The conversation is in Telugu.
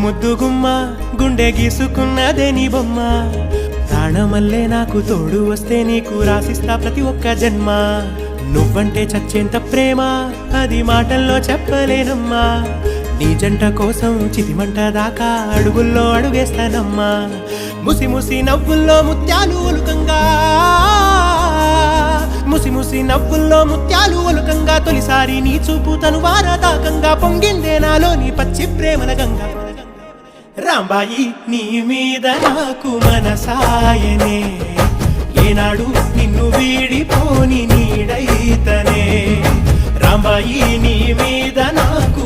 ముద్దు గుమ్మ గుండె గీసుకున్నదే నీ బొమ్మ ప్రాణమల్లే నాకు తోడు వస్తే నీకు రాసిస్తా ప్రతి ఒక్క జన్మ నువ్వంటే చచ్చేంత ప్రేమ అది మాటల్లో చెప్పలేనమ్మా నీ జంట కోసం చితిమంట దాకా అడుగుల్లో అడుగేస్తానమ్మా ముసి ముసి నవ్వుల్లో ముత్యాలు ఒలుకంగా ముసి ముసి నవ్వుల్లో ముత్యాలు ఒలుకంగా తొలిసారి నీ చూపు తను వారదాకంగా పొంగిందే నాలో నీ పచ్చి ప్రేమల గంగా రాంబాయి నీ మీద నాకు మనసాయనే ఏనాడు నిన్ను వీడిపోని నీడైతనే రాంబాయి నీ మీద నాకు